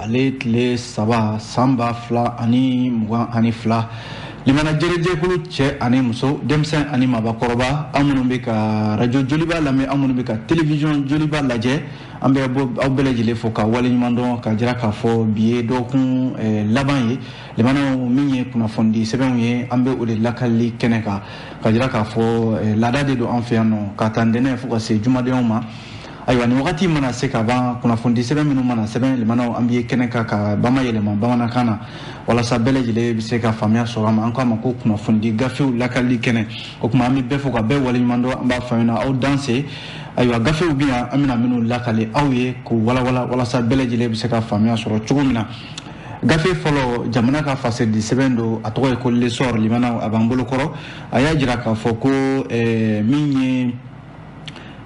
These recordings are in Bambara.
ale tile saba samba fla ani mugan ani fla limana jɛrɛjɛkulu cɛ ani muso denmisɛn ani mabakɔrɔba an minnu bɛ ka radio joliba lamɛn an minnu bɛ ka télévision joliba lajɛ an bɛ aw bɛɛ lajɛlen fo ka waleɲuman dɔn ka jira k'a fɔ bi ye dɔgɔkun laban ye limanaw min ye kunnafoni sɛbɛnw ye an bɛ o de lakali kɛnɛ kan ka jira k'a fɔ laada de don an fɛ yan nɔ ka taa ntɛnɛn fo ka se jumadenw ma. Ayiwa ni wagati mana se ka ban kunnafoni sɛbɛn minnu mana sɛbɛn limanaw an bɛ kɛnɛ kan ka bamayɛlɛma bamanankan na walasa bɛɛ lajɛlen bɛ se ka faamuya sɔrɔ a ma an k'a ma ko kunnafoni gafew lakali kɛnɛ o tuma an bɛ bɛɛ fo ka bɛɛ waleɲuman dɔn an b'a fɔ ɲɛna aw danse ayiwa gafew bɛ yan an bɛna minnu lakali aw ye k'o walawala walasa bɛɛ lajɛlen bɛ se ka faamuya sɔrɔ cogo min na gafe fɔlɔ jamana ka fasɛdi sɛbɛn don a tɔgɔ ye ko lesɔr limanaw a b'an bolo kɔrɔ a y'a jira k'a fɔ ko min ye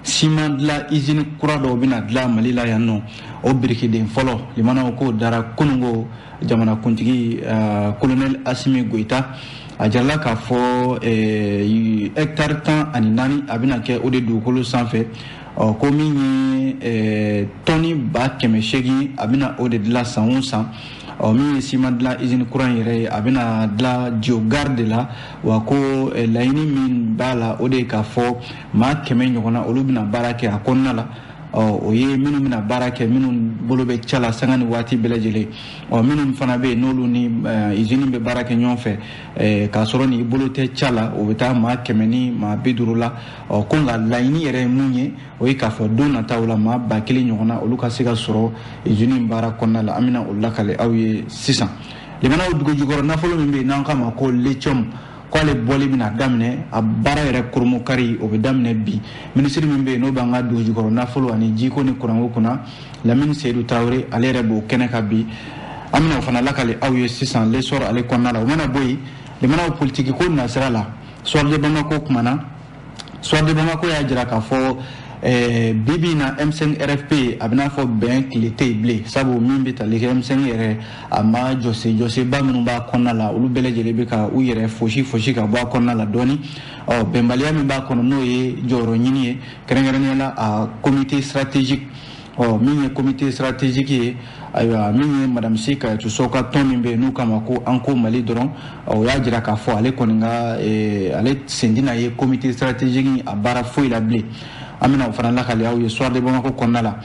siman dilan usine kura dɔw bɛna dilan Mali la yan nɔ o birikiden fɔlɔ limanaw k'o dara kunungo jamanakuntigi colonel Asimi Goita a jarala k'a fɔ hectare 14 a bɛna kɛ o de dugukolo sanfɛ ko min ye tɔni 800 a bɛna o de dilan san o san min ye siman dilan usine kura in yɛrɛ ye a bɛna dilan Diogar de la wa ko laɲini min b'a la o de ye k'a fɔ maa 100 ɲɔgɔnna olu bɛna baara kɛ a kɔnɔna la o ye minnu bɛna baara kɛ minnu bolo bɛ ca la sanga ni waati bɛɛ lajɛlen minnu fana bɛ yen n'olu ni usine bɛ baara kɛ ɲɔgɔn fɛ k'a sɔrɔ ni bolo tɛ ca la o bɛ taa maa 100 ni maa 50 la ko nka laɲini yɛrɛ ye mun ye o ye k'a fɔ don nataw la maa 1000 ɲɔgɔnna olu ka se ka sɔrɔ usine baara kɔnɔna la an bɛna o lakale aw ye sisan limanaw dugu jukɔrɔ nafolo min bɛ yen n'an k'a ma ko lithium k'ale bɔli bɛna daminɛ a baara yɛrɛ koromokari o bɛ daminɛ bi minisiri min bɛ yen n'o b'an ka dugu jukɔrɔ nafolo ani jiko ni kuranko kunna Lamini Seydou Traoré ale yɛrɛ b'o kɛnɛ kan bi an bɛna o fana lakale aw ye sisan lesɔr ale kɔnɔna la o mana bɔ yen limanaw politiki ko nasira la Soir de Bamako kumana Soir de Bamako y'a jira k'a fɔ bibi na M5 RFP a bɛna fɔ bɛn tile tɛ yen bilen sabu min bɛ tali kɛ M5 yɛrɛ a ma jɔseba minnu b'a kɔnɔna la olu bɛɛ lajɛlen bɛ ka u yɛrɛ fosi ka bɔ a kɔnɔna la dɔɔni bɛnbaliya min b'a kɔnɔ n'o ye jɔyɔrɔ ɲini ye kɛrɛnkɛrɛnnenya la a comité stratégique min ye comité stratégique ye ayiwa min ye madame Kayatu Sow ka tɔn min bɛ yen n'u k'a ma ko an ko Mali dɔrɔn o y'a jira k'a fɔ ale kɔni ka ale sen tɛna ye comité stratégique a baara foyi la bilen an bɛna o fana lakale aw ye Soir de Bamako kɔnɔna la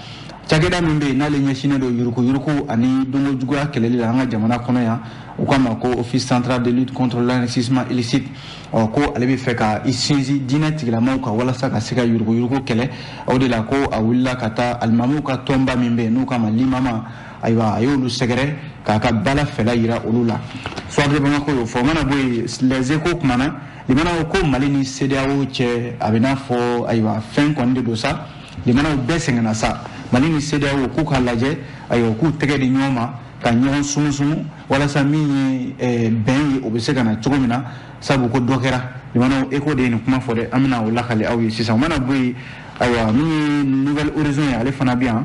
cakɛda min bɛ yen n'ale ɲɛsinnen don yuruku ani donko juguya kɛlɛli la an ka jamana kɔnɔ yan u k'a ma ko office central de lutte contre l'enrichissement illicite ko ale bɛ fɛ ka i sinsin diinɛ tigilamaw kan walasa ka se ka yuruku kɛlɛ o de la ko a wulila ka taa alimamuw ka tɔnba min bɛ yen n'u k'a ma limama ayiwa a y'olu sɛgɛrɛ k'a ka bala fɛla yira olu la Soir de Bamako y'o fɔ o mana bɔ yen les échos kumana limanaw ko Mali ni CEDEAO cɛ a bɛ n'a fɔ ayiwa fɛn kɔni de don sa limanaw bɛɛ sɛgɛnna sa Mali ni CEDEAO k'u k'a lajɛ ayiwa k'u tɛgɛ di ɲɔgɔn ma ka ɲɔgɔn sumusumu walasa min ye bɛn ye o bɛ se ka na cogo min na sabu ko dɔ kɛra limanaw écho de ye nin kuma fɔ dɛ an bɛna o lakale aw ye sisan o mana bɔ yen ayiwa min ye Nouvelle Horizon ye ale fana bɛ yan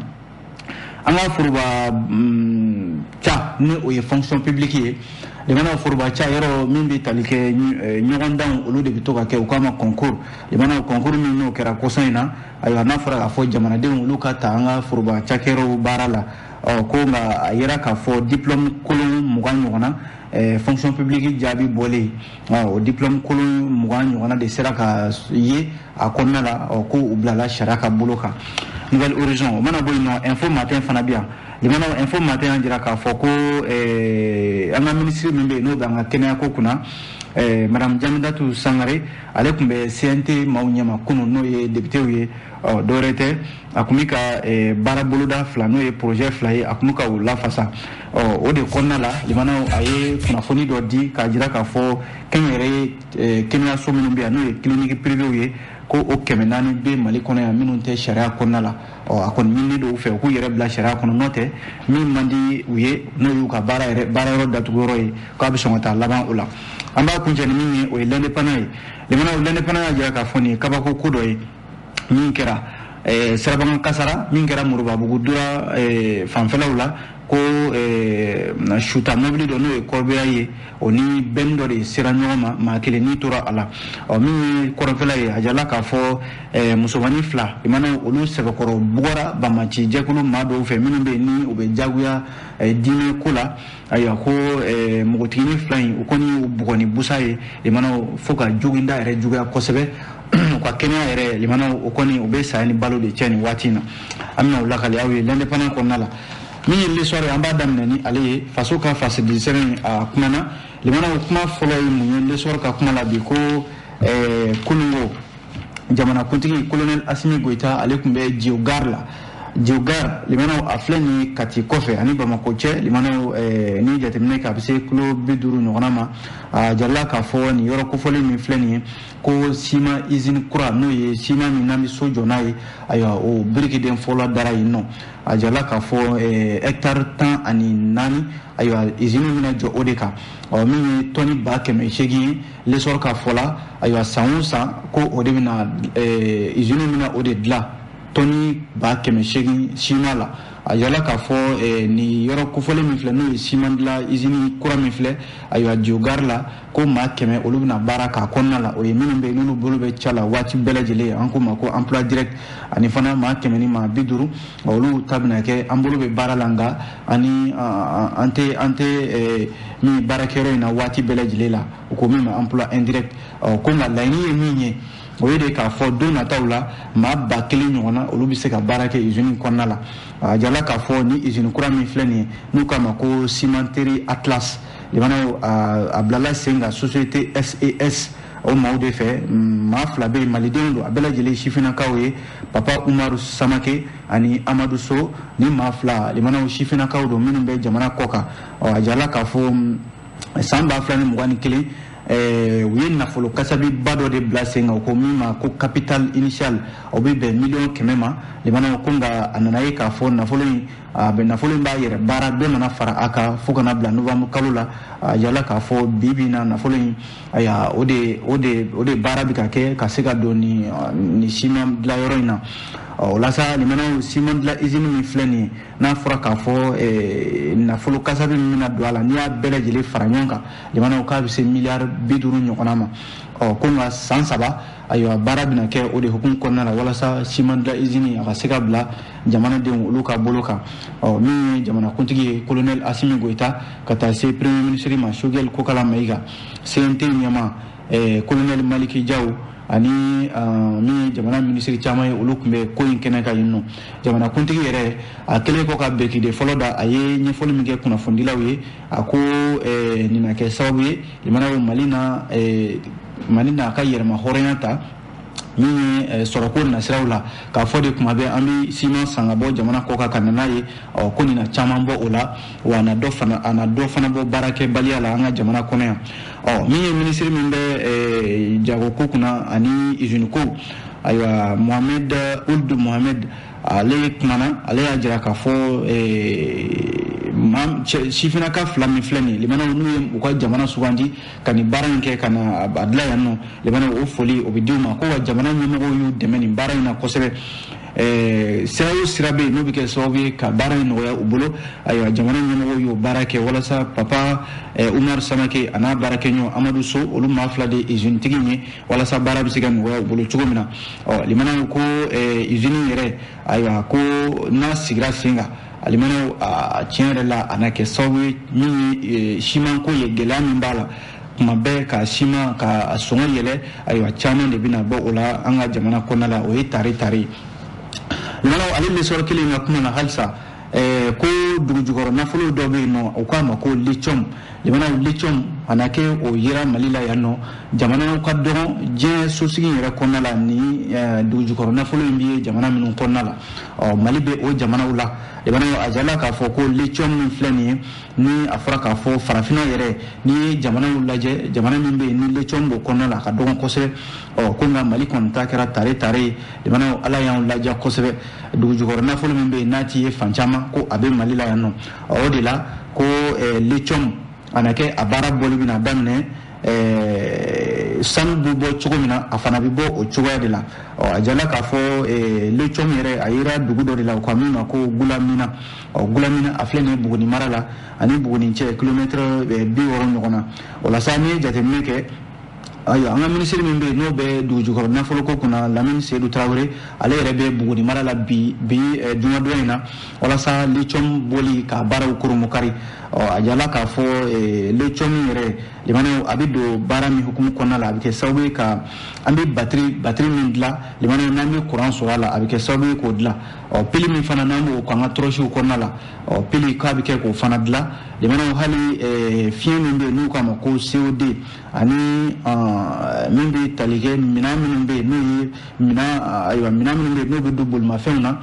an ka foroba ca ni o ye fonction publique ye limanaw foroba ca yɔrɔ min bɛ tali kɛ ɲɔgɔn dan olu de bɛ to ka kɛ u k'a ma concours limanaw concours min n'o kɛra kɔsɔn in na ayiwa n'a fɔra k'a fɔ jamanadenw olu ka ta an ka foroba cakɛyɔrɔw baara la ko nka a yera k'a fɔ diplôme kolon 20 ɲɔgɔnna fonction publique jaabi bɔlen o diplôme kolon 20 ɲɔgɔnna de sera ka ye a kɔnɔna la ko u bilala sariya ka bolo kan Nouvelle Horizon o mana bɔ yen nɔ Info Matin fana bɛ yan limanaw Info Matin y'a jira k'a fɔ ko an ka minisiri min bɛ yen n'o bɛ an ka kɛnɛyako kunna madame Jamidatu Sangare ale tun bɛ CNT maaw ɲɛma kunun n'o ye députéw ye dɔwɛrɛ tɛ a tun bɛ ka baara boloda fila n'o ye projet fila ye a tun bɛ ka o lafasa o de kɔnɔna la limanaw a ye kunnafoni dɔ di k'a jira k'a fɔ kɛnyɛrɛ ye kɛnɛyaso minnu bɛ yan n'o ye clinique privée ye ko o 400 bɛ Mali kɔnɔ yan minnu tɛ sariya kɔnɔna la a kɔni ɲinini don u fɛ u k'u yɛrɛ bila sariya kɔnɔ n'o tɛ min man di u ye n'o y'u ka baara yɔrɔ datuguyɔrɔ ye k'a bɛ sɔn ka taa laban o la an b'a kuncɛ ni min ye o ye l'indépendant ye limanaw l'indépendant y'a jira k'a fɔ nin ye kabako ko dɔ ye min kɛra Sirabakan kasara min kɛra Moribabugu Dura fanfɛlaw la ko shuta mobile do no e korbeya ye oni bendo de siranyoma ma kele ni tora ala o mi korofela ye ajala ka fo musomani fla imana olu sebe koro bora bamachi jekulu mado fe minu be ni ube jaguya dine kula aya ko mugotini fla yi ukoni bugoni busaye imana foka juginda ere juga kosebe kwa kenya ere limana ukoni ube sayani balo de cheni watina amna ulakali awi l'indépendant konnala mi l'histoire amba damnani ali faso ka fase di seren a kumana limana kuma folo yi mu l'histoire ka kuma la bi ko kunungo jamana kuntigi colonel Assimi Goïta ale kumbe Diogar limana afleni kati kofe ani Bamako che limana ni jatemne ka bise klo biduru nyonama jalla ka fo ni yoro ko fole mi fleni ko sima izin kura no ye sima mi nami sojo nai aya o biriki den fola dara yino ajala ka fo hectare tan ani nani aya izinu mina jo odeka o mi toni ba keme shegi le sor ka fola aya saunsa ko odebina izinu mina odedla toni ba keme shegi shimala ajala ka fo ni yoro kufole mi fle no simandla izini kura mi fle ayo Diogar la ko ma keme olubna baraka konnala o yeminu be nunu bolube chala wati belajele anko mako emploi direct ani fana ma keme ni ma biduru olu tabna ke ambolube baralanga ani ante mi barakero ina wati belajele la ko mi ma emploi indirect ko ma laini minye o yede ka fo dona tawla ma bakeli nyona olu bi se ka barake izini konnala jala ka fo ni izini kura mi fleni nu kama ko cimenterie Atlas libana ablala senga société SAS o maude fe ma flabe malidendo abela jele shifina kawe papa Umaru Samake ani Amadou So ni ma fla libana shifina kawo do minum be jamana koka jala ka fo samba flani mugani kele oui nafolo kasabi bado de blasenga ko mima ko capital initial obi be million kemema limana ko nga ananaye ka fo nafolo be nafolo ba yere bara be mana fara aka fuka na bla novembre kalula yala ka fo bibina nafolo aya ode bara bi ka ke ka sega doni ni simam la yoroina o la sa limana simam la izini mi fleni na fura ka fo nafolo kasabi mina douala ni a bele jele faranyonka limana ka bi se milliard biduru nyokonama ko nga sansaba ayo bara bina ke ode hukum konnala wala sa simandla izini aka sega bla jamana de uluka boloka mi jamana kuntigi colonel Assimi Goïta kata se premier ministre ma Shogel Kokala Maiga CNT nyama colonel Maliki Diaw ani mi jamana ministre chama ulukumbe ko inkena ka yinno jamana kuntigi yere akele ko ka beki de foloda aye nye folo mi ke kuna fondila wi ako nina ke sababu limana malina ka yerma horenata ni soroko na sirawla ka fode kuma be ambi sima sangabo jamana koka kananaye ko ni na chamambo ola wana do fana bo barake balia la anga jamana konya mi ministre mimbe jago kokuna ani izinko aywa Mohamed Ould Mohamed ale kumana ale ajira ka fo mam shifina ka flami flani limana nu ko jamana sugandi kani baranke kana adla yanno limana o foli o biduma ko jamana nyimo yu demeni barana kosebe sirayo sirabe no bike sobi ka barana ya ubulo ayo jamana nyimo yu barake wala sa papa Umar Samake ana barake nyo Amadou So olu mafla de izini tigini wala sa barabi sigan wa ubulo chugomina limana ko izini yere ayo ko na sigra singa alimana tiɲɛ la anake sawi ni siman ko ye gɛlɛya min b'a la kuma bɛɛ ka siman ka sɔngɔ yɛlɛ ayiwa caman de bɛna bɔ o la an ka jamana kɔnɔna la o ye tare limana ale lesɔrɔ kelen ka kuma na halisa ko dugujukɔrɔ nafolo dɔ bɛ yen nɔ o k'a ma ko lithium limana lithium anake o yera Mali la yan nɔ jamana ka dɔgɔn diɲɛ sosigi yɛrɛ kɔnɔna la ni dugujukɔrɔ nafolo in bɛ jamana minnu kɔnɔna la Mali bɛ o jamanaw la limana ajala k'a fɔ ko lithium min filɛ nin ye ni a fɔra k'a fɔ farafina yɛrɛ ni jamanaw lajɛ jamana min bɛ yen ni lithium b'o kɔnɔna la ka dɔgɔn kosɛbɛ ko nka Mali kɔni ta kɛra tare ye limana ala y'anw ladiya kosɛbɛ dugujukɔrɔ nafolo min bɛ yen n'a ti ye fan caman ko a bɛ Mali la yan nɔ o de la ko lithium anake a baara bɔli bɛna daminɛ sanu bɛ bɔ cogo min na a fana bɛ bɔ o cogoya de la a jala k'a fɔ lecom yɛrɛ a yera dugu dɔ de la u ko min ma ko Gulamina Gulamina a filɛ nin ye Buguni mara la ani Buguni cɛ kilomètre 60 ɲɔgɔn na o la sa n'i ye jateminɛ kɛ ayiwa an ka minisiri min bɛ yen n'o bɛ dugujukɔrɔ nafolo ko kunna Lamini Seydou Traoré ale yɛrɛ bɛ Buguni mara la bi jumadon in na walasa lecom boli ka baaraw kurumukari a jala k'a fɔ lecom yɛrɛ limanaw a bɛ don baara min hukumu kɔnɔna la a bɛ kɛ sababu ye ka an bɛ batiri min dilan limanaw n'an bɛ courant sɔrɔ a la a bɛ kɛ sababu ye k'o dilan pili min fana n'an b'o k'an ka tɔrɔsiw kɔnɔna la pili k'a bɛ kɛ k'o fana dilan limanaw hali fiɲɛ min bɛ yen n'u k'a ma ko COD ani min bɛ tali kɛ minɛn minnu bɛ yen n'o ye minɛn minnu bɛ yen n'o bɛ don bolimafɛnw na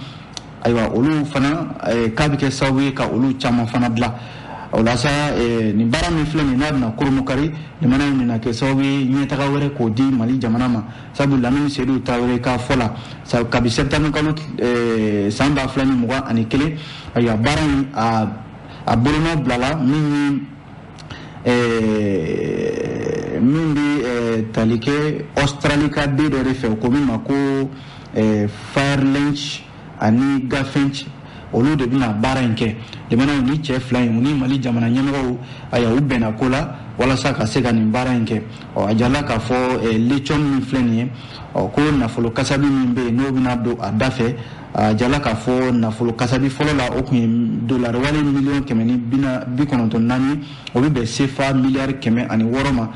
ayiwa olu fana k'a bɛ kɛ sababu ye ka olu caman fana dilan o la sa nin baara min filɛ nin n'a bɛna kurumukari limanaw bɛna kɛ sababu ye ɲɛtaga wɛrɛ k'o di Mali jamana ma sabu Lamini Seydou Traoré k'a fɔ la kabi septembre kalo san 2021 ayiwa baara in a bolonɔ bilala min bɛ tali kɛ Australie ka den dɔ de fɛ ko min ma ko Firelink ani Gafench olu de bɛna baara in kɛ limanaw ni cɛ fila in ni Mali jamana ɲɛmɔgɔw ayiwa u bɛnna ko la walasa ka se ka nin baara in kɛ a jala k'a fɔ lecom min filɛ nin ye ko nafolo kasabi min bɛ yen n'o bɛna don a da fɛ a jala k'a fɔ nafolo kasabi fɔlɔ la o tun ye dolari wale miliyɔn 194 o bɛ bɛn CFA miliyari 106 ma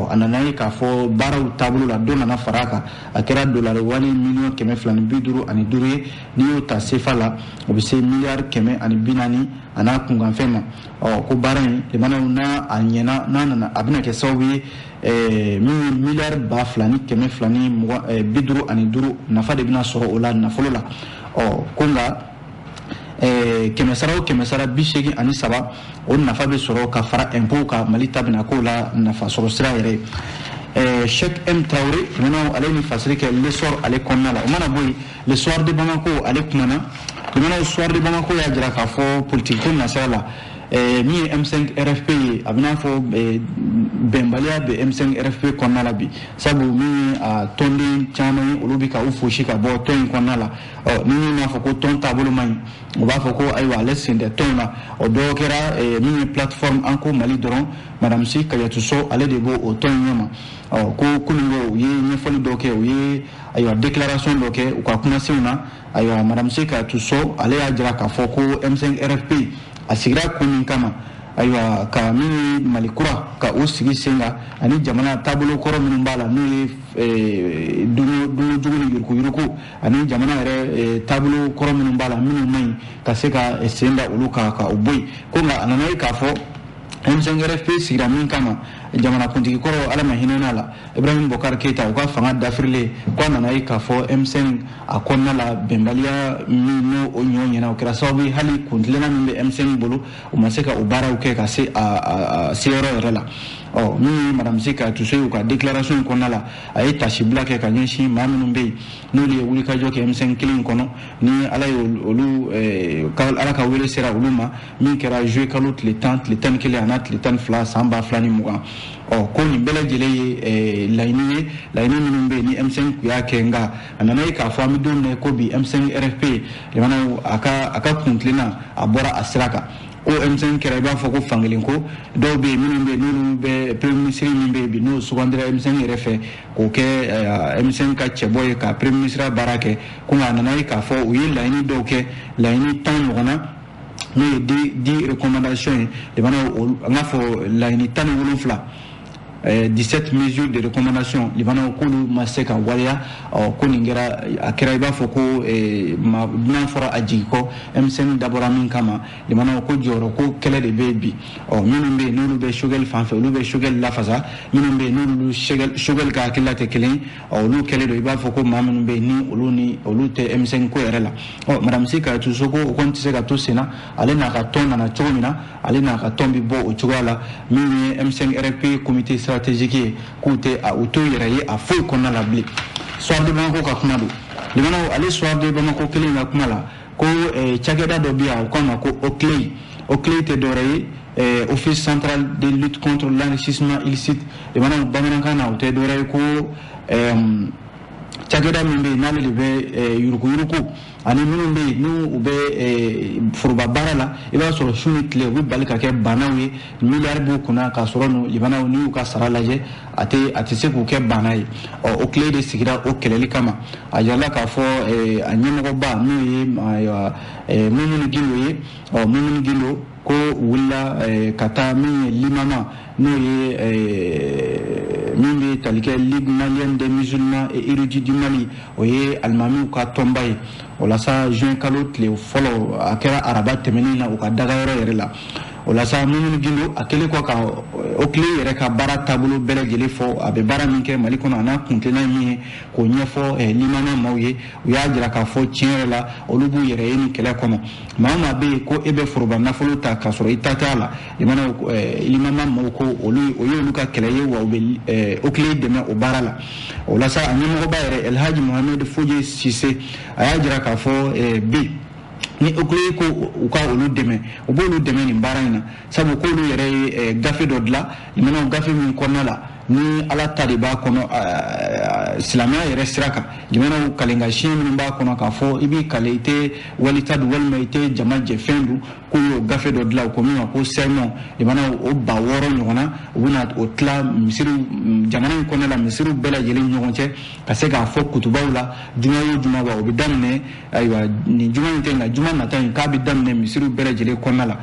a nana ye k'a fɔ baaraw taabolo la dɔ nana fara a kan a kɛra dolari wale miliyɔn 255 ye n'i y'o ta CFA la o bɛ se miliyari 140 a n'a kunkanfɛn ma ko baara in limanaw n'a a ɲɛna n'a nana a bɛna kɛ sababu ye min ye miliyari 2,255 nafa de bɛna sɔrɔ o la nafolo la ko nka kɛmɛ sara o kɛmɛ sara 83 o nafa bɛ sɔrɔ ka fara impôt kan Mali ta bɛna k'o la nafa sɔrɔ sira yɛrɛ Cheikh M Traoré limanaw ale ni fasiri kɛ le soir ale kɔnɔna la o mana bɔ yen le soir de Bamako ale kumana limanaw soir de Bamako y'a jira k'a fɔ politique ko nasira la min ye M5 RFP ye a bɛna fɔ bɛnbaliya bɛ M5 RFP kɔnɔna la bi sabu min ye a tɔnden caman ye olu bɛ ka u fosi ka bɔ tɔn in kɔnɔna la ni min b'a fɔ ko tɔn taabolo man ɲi o b'a fɔ ko ayiwa ale sen tɛ tɔn na dɔw kɛra min ye plateforme an ko Mali dɔrɔn Madame Si Kayatou Sow ale de b'o o tɔn in ɲɛma ko kunungo u ye ɲɛfɔli dɔ kɛ u ye ayiwa déclaration dɔ kɛ u ka kumasenw na ayiwa Madame Si Kayatou Sow ale y'a jira k'a fɔ ko M5 RFP a sigira kun min kama ayiwa ka min Mali kura ka o sigi sen kan ani jamana taabolo kɔrɔ minnu b'a la n'o ye dungo jugu ni yuruguyurugu ani jamana yɛrɛ taabolo kɔrɔ minnu b'a la minnu man ɲi ka se ka sen da olu kan ka o bɔ yen ko nka a nana ye k'a fɔ M5 RFP sigira min kama jamana kuntigi kɔrɔ ala ma hinɛ n'a la Ibrahim Bokar Keita u ka fanga dafirilen ko a nana ye k'a fɔ M5 a kɔnɔna la bɛnbaliya min n'o o ɲɔ ɲɛna o kɛra sababu ye hali kuntilenna min bɛ M5 bolo u ma se ka o baaraw kɛ ka se a seyɔrɔ yɛrɛ la min ye Madame Si Kayatou Sow ka déclaration in kɔnɔna la a ye tasibila kɛ ka ɲɛsin maa minnu bɛ yen n'olu ye wulikajɔ kɛ M5 kelen in kɔnɔ ni ala ye olu ala ka wele sera olu ma min kɛra juillet kalo tile 11 a n'a tile 12 san 2020 ko nin bɛɛ lajɛlen ye laɲini ye laɲini minnu bɛ yen ni M5 kun y'a kɛ nka a nana ye k'a fɔ an bɛ don min na ko bi M5 RFP limanaw a ka kuntilenna a bɔra a sira kan o M5 kɛra i b'a fɔ ko fankelen ko dɔw bɛ yen minnu bɛ yen n'olu bɛ premier ministre min bɛ yen bi n'o sugandira M5 yɛrɛ fɛ k'o kɛ M5 ka cɛbɔ ye ka premier ministre baara kɛ ko nka a nana ye k'a fɔ u ye laɲini dɔw kɛ laɲini 10 ɲɔgɔnna n'o ye 10 recommandation ye limanaw an k'a fɔ laɲini 17 17 mesures de recommandation limanaw k'olu ma se ka waleya ko nin kɛra a kɛra i b'a fɔ ko dunan fɔra a jigi kɔ M5 dabɔra min kama limanaw ko jɔyɔrɔ ko kɛlɛ de bɛ yen bi minnu bɛ yen n'olu bɛ Choguel fan fɛ olu bɛ Choguel lafasa minnu bɛ yen n'olu Choguel ka hakilila tɛ kelen olu kɛlɛ don i b'a fɔ ko maa minnu bɛ yen ni olu tɛ M5 ko yɛrɛ la Madame Si Kayatou Sow ko o kɔni tɛ se ka to sen na ale n'a ka tɔn nana cogo min na ale n'a ka tɔn bɛ bɔ o cogoya la min ye M5 RFP comité stratégique ye k'u tɛ u t'o yɛrɛ ye a foyi kɔnɔna la bilen soir de Bamako ka kuma don limanaw ale soir de Bamako kelen ka kuma la ko cakɛda dɔ bɛ yan u k'a ma ko Oclay tɛ dɔwɛrɛ ye office central de lutte contre l'enrichissement illicite limana bamanan o te dore ko cageda min be nale le be yuruku ani minnu be nu be furuba bara la I b'a sɔrɔ suni tile u bali ka kɛ banaw ye miliyari b'u kunna ka sɔrɔ nu libanaw ni y'u ka sara lajɛ a tɛ se k'u kɛ bana ye o tile de sigira o kɛlɛli kama a yirala k'a fɔ a ɲɛmɔgɔba n'o ye Mumuni Gindo ye Mumuni Gindo ko wulila ka taa min ye limama n'o ye min bɛ tali kɛ Ligue malienne des musulmans et érudits du Mali o ye alimamiw ka tɔnba ye o la sa juin kalo tile fɔlɔ a kɛra araba tɛmɛnen na u ka dagayɔrɔ yɛrɛ la o la sa Mumuni Gindo a kɛlen kɔ ka o tile yɛrɛ ka baara taabolo bɛɛ lajɛlen fɔ a bɛ baara min kɛ Mali kɔnɔ a n'a kuntilenna min ye k'o ɲɛfɔ limama maaw ye u y'a jira k'a fɔ tiɲɛ yɛrɛ la olu b'u yɛrɛ ye nin kɛlɛ kɔnɔ maa o maa bɛ yen ko e bɛ foroba nafolo ta k'a sɔrɔ I ta t'a la limama maaw ko o ye olu ka kɛlɛ ye wa u bɛ o tile dɛmɛ o baara la o la sa a ɲɛmɔgɔba yɛrɛ Elhaji Mohamed Foje Sise a y'a jira k'a fɔ bi ni okule ko u ka olu dɛmɛ u b'olu dɛmɛ nin baara in na sabu k'olu yɛrɛ ye gafe dɔ dilan limanaw gafe min kɔnɔna la ni ala ta de b'a kɔnɔ silamɛya yɛrɛ sira kan limanaw kalenka siɲɛ minnu b'a kɔnɔ k'a fɔ I b'i kale I tɛ walita dun walima I tɛ jama jɛfɛn dun k'u y'o gafe dɔ dilan u ko min ma ko sɛmɔn limanaw o 6,000 ɲɔgɔnna u bɛna o tila misiriw jamana in kɔnɔna la misiriw bɛɛ lajɛlen ɲɔgɔn cɛ ka se k'a fɔ kutubaw la juma o juma wa o bɛ daminɛ ayiwa nin juma in tɛ nka juma nata in k'a bɛ daminɛ misiriw bɛɛ lajɛlen kɔnɔna la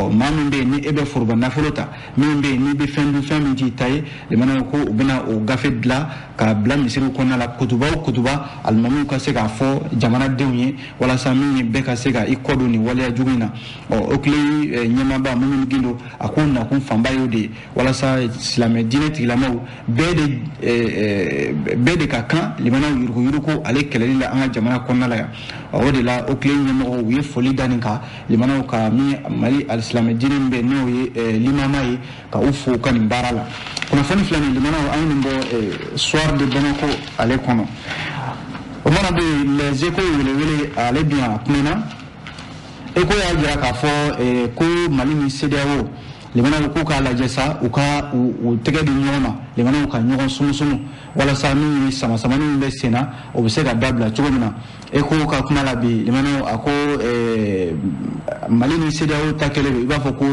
maa min bɛ yen ni e bɛ foroba nafolo ta min bɛ yen n'i bɛ fɛn dun fɛn min t'i ta ye limanaw ko u bɛna o gafe dilan k'a bila misiriw kɔnɔna la kutuba o kutuba alimamiw ka se k'a fɔ jamanadenw ye walasa min ye bɛɛ ka se ka I kɔdon nin waleya jugu in na o tile ɲɛmaaba Mumuni Gindo a ko nakun fanba y'o de ye walasa silamɛ diinɛ tigilamaw bɛɛ de ka kan limanaw yuruguyurugu ale kɛlɛli la an ka jamana kɔnɔna la yan o de la o tile ɲɛmɔgɔw u ye foli da nin kan limanaw ka min Mali alisilamɛ diinɛ min bɛ n'o ye limama ye ka u fo ka nin baara la kunnafoni filɛ nin limanaw an ye nin bɔ soir de Bamako ale kɔnɔ o mana bɛ les échos welewele ale bi yan a kumana Eko y'a jira k'a fɔ ko Mali ni CEDEAO limanaw k'u k'a lajɛ sa u ka u tɛgɛ di ɲɔgɔn ma limanaw ka ɲɔgɔn sumusumu walasa min ye samasamani min bɛ sen na o bɛ se ka dabila cogo min na Eko ka kuma la bi limanaw a ko Mali ni CEDEAO ta kɛlen don I b'a fɔ ko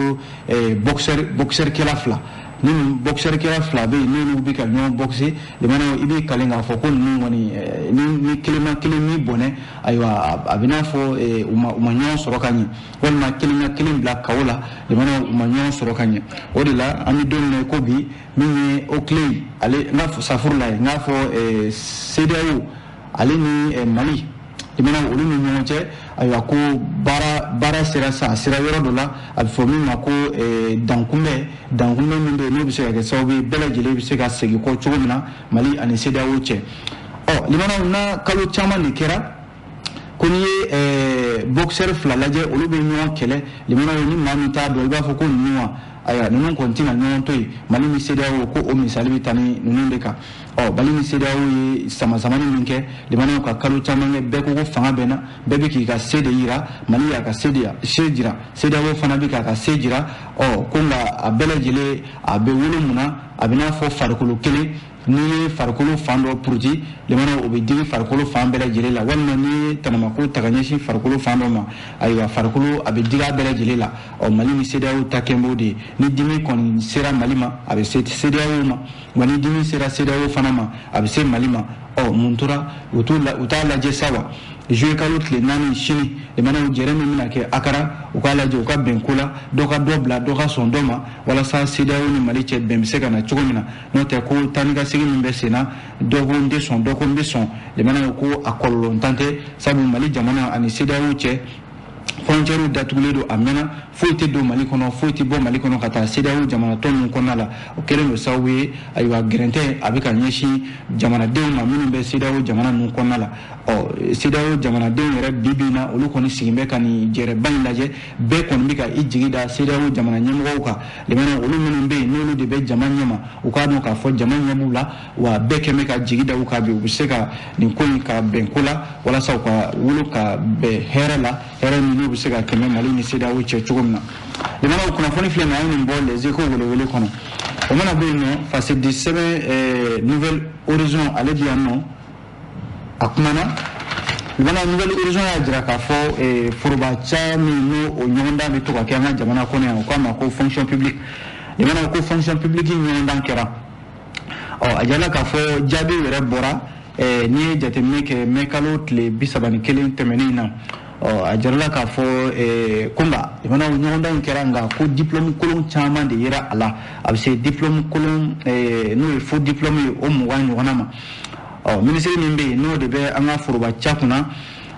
boxeur kɛla fila ni boxeur kɛra fila bɛ yen n'olu bɛ ka ɲɔgɔn boxe limanaw I bɛ kalen k'a fɔ ko ninnu kɔni ni kelen ni bɔnɛ ayiwa a bɛ n'a fɔ u ma ɲɔgɔn sɔrɔ ka ɲɛ walima kelen bila kawo la limanaw u ma ɲɔgɔn sɔrɔ ka ɲɛ o de la an bɛ don min na ko bi min ye o tile ale n'a fɔ safurula ye n'a fɔ CEDEAO ale ni Mali limanaw olu ni ɲɔgɔn cɛ ayiwa ko baara sera yɔrɔ dɔ la a bɛ fɔ min ma ko dankunbɛ min bɛ yen n'o bɛ se ka kɛ sababu ye bɛɛ lajɛlen bɛ se ka segin kɔ cogo min na Mali ani CEDEAO cɛ limanaw na kalo caman de kɛra ko n'i ye boxeur fila lajɛ olu bɛ ɲɔgɔn kɛlɛ limanaw ni maa min t'a dɔn I b'a fɔ ko ninnu wa ayiwa ninnu kɔni tɛna ɲɔgɔn to yen Mali ni CEDEAO ko o misali bɛ taa ni ninnu de kan Mali ni CEDEAO ye samasamani min kɛ limanaw ka kalo caman kɛ bɛɛ ko fanga bɛ na bɛɛ bɛ k'i ka se de yira Mali y'a ka se jira CEDEAO fana bɛ k'a ka se jira ko nka a bɛɛ lajɛlen a bɛ wolo mun na a bɛ n'a fɔ farikolo kelen n'i ye farikolo fan dɔ puruti limanaw o bɛ digi farikolo fan bɛɛ lajɛlen la walima n'i ye tanamako ta ka ɲɛsin farikolo fan dɔ ma ayiwa farikolo a bɛ digi a bɛɛ lajɛlen la Mali ni CEDEAO ta kɛ b'o de ye ni dimi kɔni sera Mali ma a bɛ se CEDEAO ma wa ni dimi sera CEDEAO fana ma a bɛ se Mali ma mun tora u t'a lajɛ sa wa juillet kalo tile 4 sini limanaw jɛrɛ min bɛna kɛ Akara u k'a lajɛ u ka bɛn ko la dɔ ka dɔ bila dɔ ka sɔn dɔ ma walasa CEDEAO ni Mali cɛ bɛn bɛ se ka na cogo min na n'o tɛ ko taa ni ka segin min bɛ sen na dɔ ko n tɛ sɔn dɔ ko n bɛ sɔn limanaw ko a kɔlɔlɔntan tɛ sabu Mali jamana ani CEDEAO cɛ frontière datugulen don a mɛnna foyi tɛ don Mali kɔnɔ foyi tɛ bɔ Mali kɔnɔ ka taa CEDEAO jamanatɔ ninnu kɔnɔna la o kɛlen don sababu ye ayiwa gɛrɛntɛ a bɛ ka ɲɛsin jamanadenw ma minnu bɛ CEDEAO jamana ninnu kɔnɔna la CEDEAO jamanadenw yɛrɛ bi na olu kɔni sigin bɛ ka nin jɛrɛba in lajɛ bɛɛ kɔni bɛ ka I jigi da CEDEAO jamana ɲɛmɔgɔw kan limanaw olu minnu bɛ yen n'olu de bɛ jama ɲɛma u k'a dɔn k'a fɔ jama ɲɛ b'u la wa bɛɛ kɛn bɛ ka jigi da u kan bi u bɛ se ka nin ko in ka bɛn ko la walasa u ka wolo ka bɛn hɛrɛ la hɛrɛ min n'u bɛ se ka kɛmɛ Mali ni CEDEAO cɛ cogo min na le mana kunnafoni filɛ na ye nin bɔ les échos wele kɔnɔ o mana bɛ yen nɔ face de sɛbɛn nouvelle horizon ale bi yan nɔ a kumana le mana nouvelle horizon y'a jira k'a fɔ foroba caman n'o o ɲɔgɔndan bɛ to ka kɛ an ka jamana kɔnɔ yan o k'a ma ko fonction publique le mana ko fonction publique ɲɔgɔndan kɛra a jala k'a fɔ jaabi yɛrɛ bɔra n'i ye jateminɛ kɛ mɛ kalo tile 31 tɛmɛnen na a jarala k'a fɔ ko nka jamana ɲɔgɔndan in kɛra nka ko diplôme kolon caman de yera a la a bɛ se diplôme kolon n'o ye faux diplôme ye o 20 ɲɔgɔnna ma ministre min bɛ yen n'o de bɛ an ka foroba ca kunna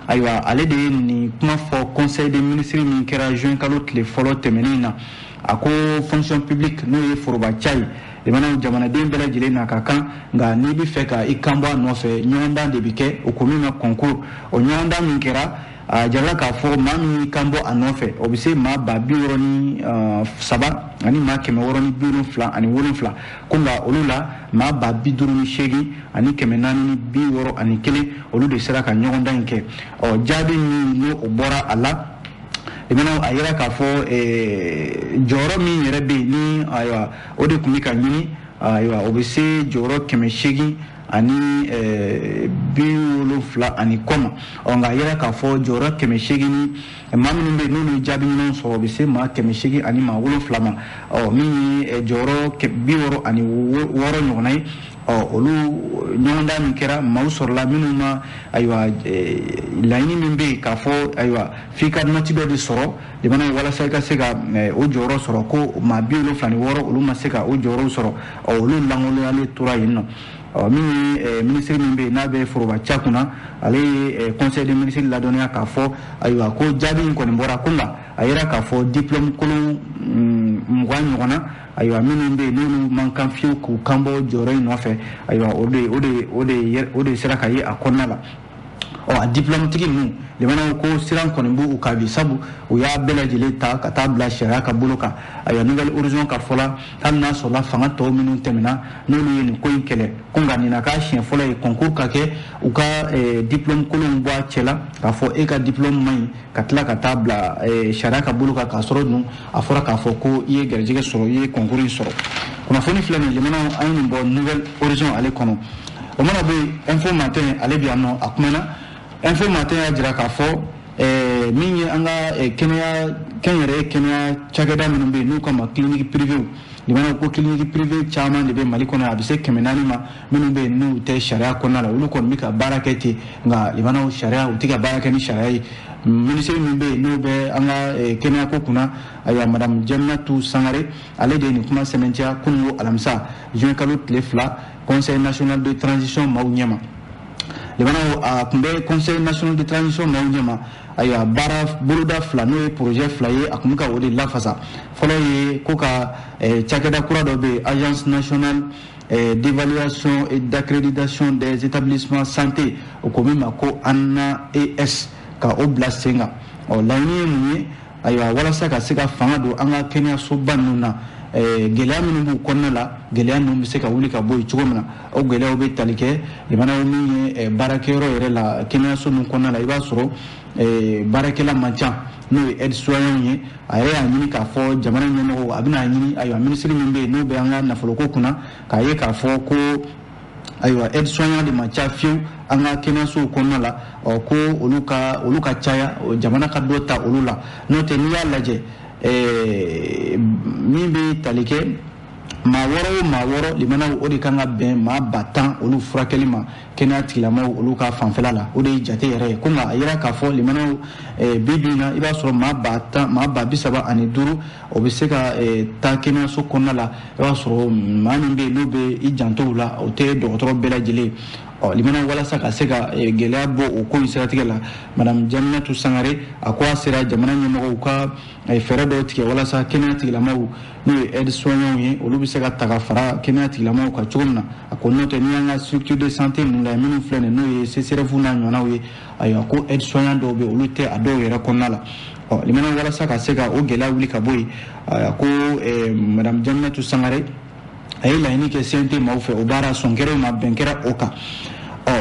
ayiwa ale de ye nin kuma fɔ conseil des ministres min kɛra juin kalo tile fɔlɔ tɛmɛnen na a ko fonction publique n'o ye foroba ca ye jamanaden bɛɛ lajɛlen n'a ka kan nka n'i bɛ fɛ ka i kan bɔ a nɔfɛ ɲɔgɔndan de bɛ kɛ o ko min ka concours o ɲɔgɔndan min kɛra a jarala k'a fɔ maa min y'i kan bɔ a nɔfɛ o bɛ se maa 63 ani maa 677 ani 7 ko nka olu la maa 58 ani 461 olu de sera ka ɲɔgɔndan in kɛ jaabi min n'o bɔra a la a yira k'a fɔ jɔyɔrɔ min yɛrɛ bɛ yen ni ayiwa o de tun bɛ ka ɲini ayiwa o bɛ se jɔyɔrɔ 800 ani 70 ani kɔ ma nka a yira k'a fɔ jɔyɔrɔ 800 ni maa minnu bɛ yen n'olu ye jaabi ɲuman sɔrɔ o bɛ se maa 800 ani maa 7 ma min ye jɔyɔrɔ 60 ani 6 ɲɔgɔnna ye olu ɲɔgɔndan min kɛra maaw sɔrɔla minnu ma ayiwa laɲini min bɛ yen k'a fɔ ayiwa f'i ka nɔti dɔ de sɔrɔ jamana ye walasa i ka se ka o jɔyɔrɔ sɔrɔ ko maa 76 olu ma se ka o jɔyɔrɔw sɔrɔ olu langoloyalen tora yen nɔ min ye ministre min bɛ yen n'a bɛ foroba ca kunna ale ye conseil des ministres ladɔnniya k'a fɔ ayiwa ko jaabi in kɔni bɔra ko nka a yira k'a fɔ diplôme kolon 20 ɲɔgɔnna ayiwa minnu bɛ yen n'olu man kan fiyewu k'u kan bɔ jɔyɔrɔ in nɔfɛ ayiwa o de sera ka ye a kɔnɔna la a diplôme tigi ninnu jamana ko siran kɔni b'u kan bi sabu u y'a bɛɛ lajɛlen ta ka taa bila sariya ka bolo kan ayiwa nouvelle horizon ka fɔ la hali n'a sɔrɔla fanga tɔw minnu tɛmɛna n'olu ye nin ko in kɛlɛ ko nka nin na k'a siɲɛ fɔlɔ ye concours ka kɛ u ka diplôme kolon bɔ a cɛ la k'a fɔ e ka diplôme man ɲi ka tila ka taa bila sariya ka bolo kan k'a sɔrɔ dun a fɔra k'a fɔ ko i ye garijɛgɛ sɔrɔ i ye concours in sɔrɔ kunnafoni filɛ nin jamana an ye nin bɔ nouvelle horizon ale kɔnɔ o mana bɔ yen info matin ale bɛ yan nɔ a kumana info matin y'a jira k'a fɔ min ye an ka kɛnyɛrɛye kɛnɛya cakɛda minnu bɛ yen n'u kama clinique privée jamana ko clinique privée caman de bɛ mali kɔnɔ a bɛ se 400 ma minnu bɛ yen n'u tɛ sariya kɔnɔna la olu kɔni bɛ ka baara kɛ ten nka jamana sariya u tɛ ka baara kɛ ni sariya ye ministre min bɛ yen n'o bɛ an ka kɛnɛyako kunna ayiwa madame Jaminatu Sangare ale de ye nin kuma sɛbɛntiya kununko alamisa juin kalo tile 2 conseil national de transition maaw ɲɛma jamana a tun bɛ conseil national de transition maaw ɲɛma ayiwa baara boloda 2 n'o ye projet 2 ye a tun bɛ ka o de lafasa fɔlɔ ye ko ka cakɛda kura dɔ bɛ yen agence nationale d'évaluation et d'accréditation des établissements santé o ko min ma ko ANAES ka o bila sen kan laɲini ye mun ye ayiwa walasa ka se ka fanga don an ka kɛnɛyasoba ninnu na gɛlɛya minnu b'u kɔnɔna la gɛlɛya ninnu bɛ se ka wuli ka bɔ yen cogo min na o gɛlɛyaw bɛ tali kɛ jamana min ye baarakɛyɔrɔ yɛrɛ la kɛnɛyaso ninnu kɔnɔna la i b'a sɔrɔ baarakɛla man ca n'o ye aide soignant ye a yɛrɛ y'a ɲini k'a fɔ jamana ɲɛmɔgɔw a bɛna ɲini ayiwa ministre min bɛ yen n'o bɛ an ka nafoloko kunna k'a ye k'a fɔ ko ayiwa aide soignant de man ca fiyewu an ka kɛnɛyasow kɔnɔna la ko olu ka caya jamana ka dɔ ta olu la n'o tɛ n'i y'a lajɛ min bɛ tali kɛ maa wɔɔrɔ o maa wɔɔrɔ limanaw o de kan ka bɛn maa 10 olu furakɛli ma kɛnɛya tigilamɔgɔw olu ka fanfɛla la o de ye jate yɛrɛ ye ko nka a yira k'a fɔ limanaw bi na i b'a sɔrɔ maa 35 o bɛ se ka taa kɛnɛyaso kɔnɔna la i b'a sɔrɔ maa min bɛ yen n'o bɛ i janto la o tɛ dɔgɔtɔrɔ bɛɛ lajɛlen limana walasa ka se ka gɛlɛya bɔ o ko in siratigɛ la madame Jaminatu Sangare a ko a sera jamana ɲɛmɔgɔw ka fɛɛrɛ dɔw tigɛ walasa kɛnɛya tigilamɔgɔw n'o ye aide soignant ye olu bɛ se ka ta ka fara kɛnɛya tigilamɔgɔw kan cogo min na a ko n'o tɛ ni y'an ka structure de santé ninnu la minnu filɛ nin n'o ye CCRF n'a ɲɔgɔnnaw ye ayiwa ko aide soignant dɔw bɛ yen olu tɛ a dɔw yɛrɛ kɔnɔna la limana walasa ka se ka o gɛlɛya wuli ka bɔ yen a ko madame Jaminatu Sangare a ye laɲini kɛ CNT maaw fɛ o baara sɔn kɛra ma bɛn kɛra o kan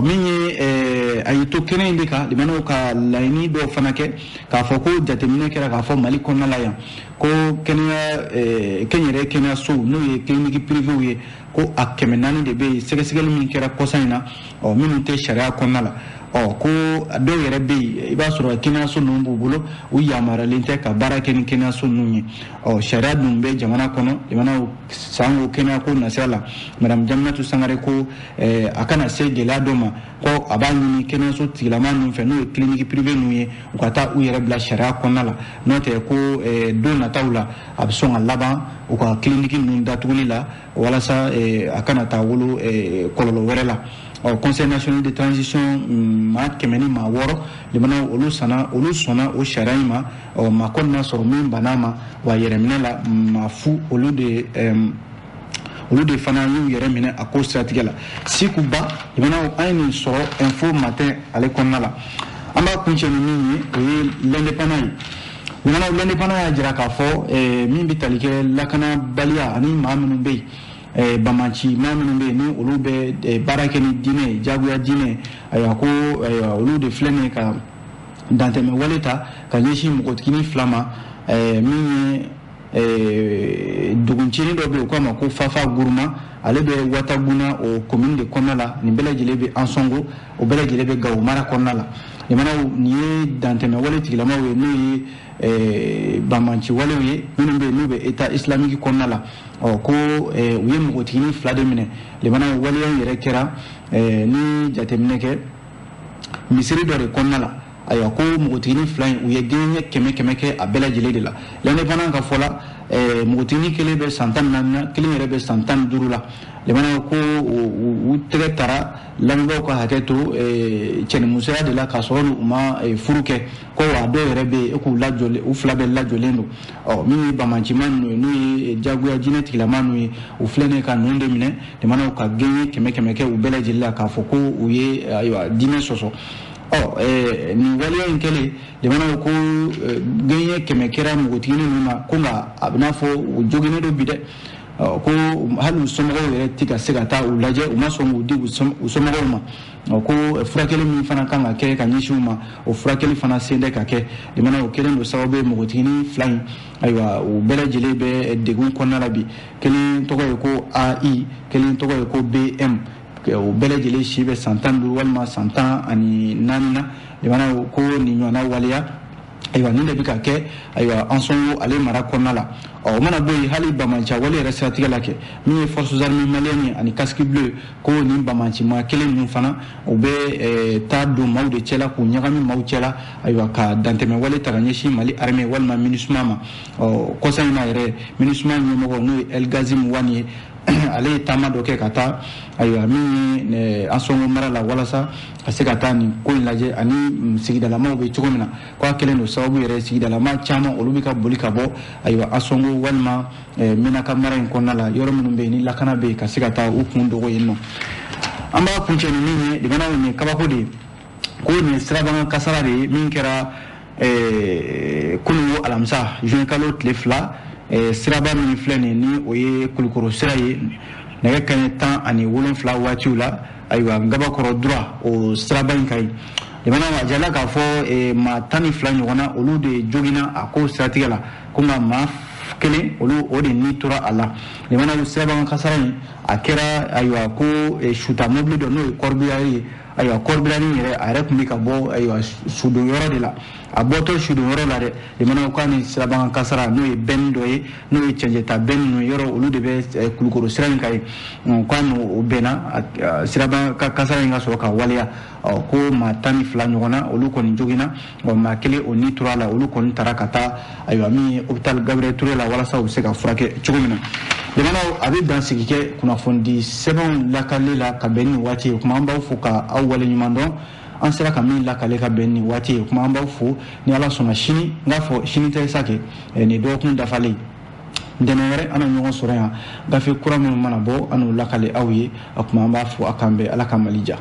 min ye ay to kene inde ka limana ka laini do fanake ka fo ko jatemine kera ka fo mali konna la yan ko kenya kenyere kenya so no ye clinique privé ye ko akemenani de be segesegel min kera kosaina min te sharia konna la ko do yere be iba soro kenya so no bubulo u yamara linte ka barake ni kenya so nunye sharia dum be jamana kono limana sango kenya ko nasala madam jamnatu sangare ko akana se gela doma ko abani ni kenya so tilama num fe no clinique privé nuye ko ta u yere bla sharia konna la note ko do na tawla abson alaba o ka clinique num datuli la wala sa akana ta wolo kololo werela Conseil national de transition ma kemeni ma woro limana olu sona o sharaima ma konna soro min banama wa yeremnela ma fu olu de fana yu yeremine a ko stratégie la sikuba limana ayni soro info matin ale konna la amba kuncheni ni l'indépendant limana l'indépendant ya jira ka fo min bitalike lakana balia ani ma minun bey bamanci maminu be ni olu be barake ni dine jaguya dine aya ko olu de flene ka danteme waleta ka nyeshi mukotini flama min duguncini do be ko ma ko fafa guruma ale be wataguna o commune de Konala ni bela jilebe ansongo o bela jilebe gaw mara Konala ni mana ni danteme waleti lama we ni bamanci walewe minnu be n'u be état islamique Konala ko u ye mɔgɔtigini fila de minɛ limana waleya yɛrɛ kɛra ni jateminɛ kɛ misiri dɔ de kɔnɔna la ayiwa ko mɔgɔtigini fila in u ye gɛɲɛ kɛmɛ kɛ a bɛɛ lajɛlen de la l'indépendant ka fɔ la mɔgɔtigini kelen bɛ san 14 na kelen yɛrɛ bɛ san 15 la limana ko u tɛgɛ tara lamɛnbaaw ka hakɛ to cɛnimusoya de la k'a sɔrɔ u ma furu kɛ ko wa dɔw yɛrɛ bɛ yen k'u lajɔlen u fila bɛɛ lajɔlen don min ye bamancima n'u ye jagoya jinɛ tigilama n'u ye u filɛ nin ka ninnu de minɛ limana ka gɛɲɛ kɛmɛ kɛ u bɛɛ lajɛlen la k'a fɔ ko u ye ayiwa diinɛ sɔsɔ nin waleya in kɛlen limana ko gɛɲɛ kɛmɛ kɛra mɔgɔtigini ninnu ma ko nka a bɛ n'a fɔ u joginnen don bi dɛ ko hali u somɔgɔw yɛrɛ tɛ ka se ka taa u lajɛ u ma sɔn k'u di u somɔgɔw ma ko furakɛli min fana kan ka kɛ ka ɲɛsin u ma o furakɛli fana sen tɛ ka kɛ limana o kɛlen don sababu ye mɔgɔtigini fila in ayiwa u bɛɛ lajɛlen bɛ degun kɔnɔna la bi kelen tɔgɔ ye ko AI kelen tɔgɔ ye ko BM o bɛɛ lajɛlen si bɛ san 15 walima san 14 na limana ko nin ɲɔgɔnna waleya ayiwa nin de bɛ ka kɛ ayiwa an sɔn ale mara kɔnɔna la o mana bɔ yen hali bamanci wale yɛrɛ siratigɛ la kɛ min ye forces armées maliennes ani casque bleu ko nin bamanci ma kelen ninnu fana u bɛ taa don maaw de cɛla k'u ɲagami maaw cɛla ayiwa ka dantɛmɛ wale ta ka ɲɛsin mali armée walima MINUSMA ma kɔsa in na yɛrɛ MINUSMA ɲɛmɔgɔ n'o ye El Gazim Wani ye ale ye taama dɔ kɛ ka taa ayiwa min ye an sɔngo mara la walasa ka se ka taa nin ko in lajɛ ani sigidalamaw bɛ cogo min na ko a kɛlen don sababu yɛrɛ sigidalama caman olu bɛ ka boli ka bɔ ayiwa an sɔngo walima Menaka mara in kɔnɔna la yɔrɔ minnu bɛ yen ni lakana bɛ yen ka se ka taa u kun dogo yen nɔ an b'a kuncɛ ni min ye limana nin ye kabako de ye ko nin ye sirabanga kasara de ye min kɛra kunungo alamisa juin kalo tile 2 siraba min filɛ nin ni o ye Kulukoro sira ye nɛgɛ kanɲɛ 17 waatiw la ayiwa Ngabakɔrɔ dura o siraba in ka ɲi limana a jala k'a fɔ maa 12 ɲɔgɔnna olu de jogina a ko siratigɛ la ko nka maa kelen olu o de ni tora a la limana sirabanga kasara in a kɛra ayiwa ko suta mobili dɔ n'o ye kɔrɔbiyari ye ayiwa kɔrɔbiyari yɛrɛ a yɛrɛ tun bɛ ka bɔ ayiwa sudon yɔrɔ de la a bɔtɔ sudon yɔrɔ la dɛ limana k'a ni sirabanga kasara n'o ye bɛnni dɔ ye n'o ye cɛncɛnta bɛnni ninnu yɔrɔ olu de bɛ Kulukoro sira in ka ye k'a n'o bɛnna sirabanga kasara in ka sɔrɔ ka waleya ko maa 12 ɲɔgɔnna olu kɔni jogina maa kelen o ni tora la olu kɔni taara ka taa ayiwa min ye hôpital Gabriel Touré la walasa u bɛ se ka furakɛ cogo min na limana a bɛ dansigi kɛ kunnafoni sɛbɛnw lakali la ka bɛn ni waati ye kuma an b'aw fo ka aw waleɲuman dɔn an sera ka min lakale ka bɛn ni waati ye kuma an b'aw fo ni ala sɔnna sini n k'a fɔ sini tɛ sa kɛ nin dɔgɔkun dafalen dɛmɛ wɛrɛ an na ɲɔgɔn sɔrɔ yan gafe kura minnu mana bɔ an n'o lakale aw ye a kuma an b'a fɔ a kan bɛn ala ka Mali ja.